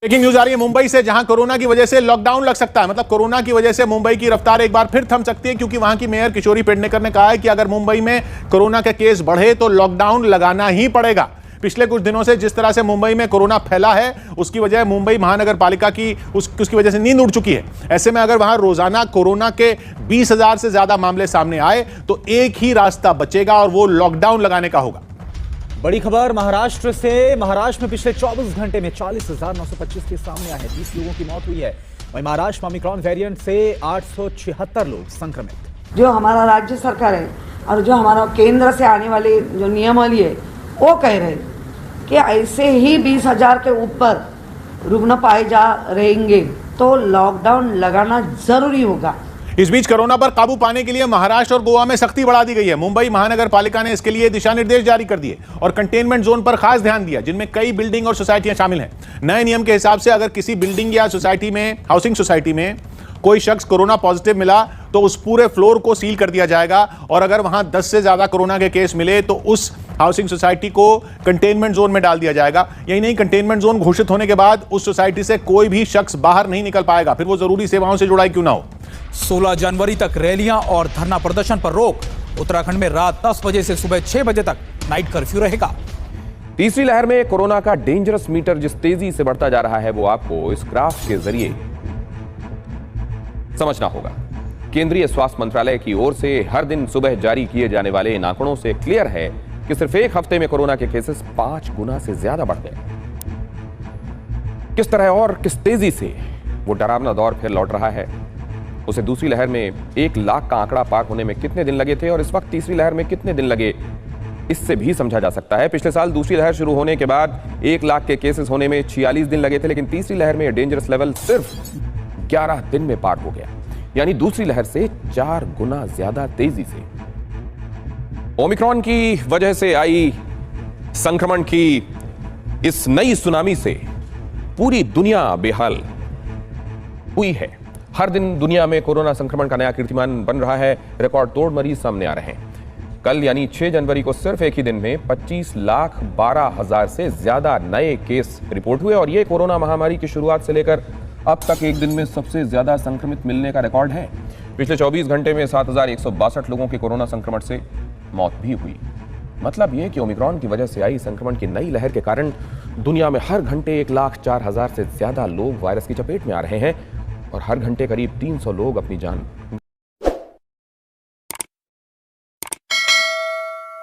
Breaking news आ रही है मुंबई से, जहां कोरोना की वजह से लॉकडाउन लग सकता है। मतलब कोरोना की वजह से मुंबई की रफ्तार एक बार फिर थम सकती है, क्योंकि वहां की मेयर किशोरी पेडनेकर ने कहा है कि अगर मुंबई में कोरोना के केस बढ़े तो लॉकडाउन लगाना ही पड़ेगा। पिछले कुछ दिनों से जिस तरह से मुंबई में कोरोना फैला है, उसकी वजह मुंबई महानगर पालिका की उसकी वजह से नींद उड़ चुकी है। ऐसे में अगर वहां रोजाना कोरोना के 20,000 से ज्यादा मामले सामने आए तो एक ही रास्ता बचेगा और वो लॉकडाउन लगाने का होगा। बड़ी खबर महाराष्ट्र से। महाराष्ट्र में पिछले 24 घंटे में 40,925 केस सामने आए हैं, 30 लोगों की मौत हुई है। वहीं महाराष्ट्र में ओमिक्रॉन वेरिएंट से 876 लोग संक्रमित। जो हमारा राज्य सरकार है और जो हमारा केंद्र से आने वाले जो नियमावली है, वो कह रहे हैं कि ऐसे ही 20,000 के ऊपर रुग्ण पाए जा रहेंगे तो लॉकडाउन लगाना जरूरी होगा। इस बीच कोरोना पर काबू पाने के लिए महाराष्ट्र और गोवा में सख्ती बढ़ा दी गई है। मुंबई महानगर पालिका ने इसके लिए दिशा निर्देश जारी कर दिए और कंटेनमेंट जोन पर खास ध्यान दिया, जिनमें कई बिल्डिंग और सोसाइटियां शामिल हैं। नए नियम के हिसाब से अगर किसी बिल्डिंग या सोसाइटी में, हाउसिंग सोसाइटी में कोई शख्स कोरोना पॉजिटिव मिला तो उस पूरे फ्लोर को सील कर दिया जाएगा, और अगर वहां 10 से ज्यादा कोरोना के केस मिले तो उस हाउसिंग सोसाइटी को कंटेनमेंट जोन में डाल दिया जाएगा। यही नहीं, कंटेनमेंट जोन घोषित होने के बाद उस सोसाइटी से कोई भी शख्स बाहर नहीं निकल पाएगा, फिर वो जरूरी सेवाओं से जुड़ा ही क्यों ना हो। 16 जनवरी तक रैलियां और धरना प्रदर्शन पर रोक। उत्तराखंड में रात 10 बजे से सुबह 6 बजे तक नाइट कर्फ्यू रहेगा। तीसरी लहर में कोरोना का डेंजरस मीटर जिस तेजी से बढ़ता जा रहा है, वो आपको इस ग्राफ के जरिए समझना होगा। केंद्रीय स्वास्थ्य मंत्रालय की ओर से हर दिन सुबह जारी किए जाने वाले इन आंकड़ों से क्लियर है कि सिर्फ एक हफ्ते में कोरोना के केसेस 5 गुना से ज्यादा बढ़ गए। किस तरह और किस तेजी से वो डरावना दौर फिर लौट रहा है, उसे दूसरी लहर में 1 लाख का आंकड़ा पार होने में कितने दिन लगे थे और इस वक्त तीसरी लहर में कितने दिन लगे, इससे भी समझा जा सकता है। पिछले साल दूसरी लहर शुरू होने के बाद 1 लाख के केसेस होने में 46 दिन लगे थे, लेकिन तीसरी लहर में डेंजरस लेवल सिर्फ 11 दिन में पार हो गया, यानी दूसरी लहर से 4 गुना ज्यादा तेजी से। ओमिक्रॉन की वजह से आई संक्रमण की इस नई सुनामी से पूरी दुनिया बेहाल हुई है। हर दिन दुनिया में कोरोना संक्रमण का नया कीर्तिमान बन रहा है। रिकॉर्ड तोड़ मरीज सामने आ रहे हैं। कल यानी 6 जनवरी को सिर्फ एक ही दिन में 25,12,000 से ज्यादा नए केस रिपोर्ट हुए, और यह कोरोना महामारी की शुरुआत से लेकर अब तक एक दिन में सबसे ज्यादा संक्रमित मिलने का रिकॉर्ड है। पिछले 24 घंटे में 7,162 लोगों की कोरोना संक्रमण से मौत भी हुई। मतलब यह कि ओमिक्रॉन की वजह से आई संक्रमण की नई लहर के कारण दुनिया में हर घंटे 1,04,000 से ज्यादा लोग वायरस की चपेट में आ रहे हैं और हर घंटे करीब 300 लोग अपनी जान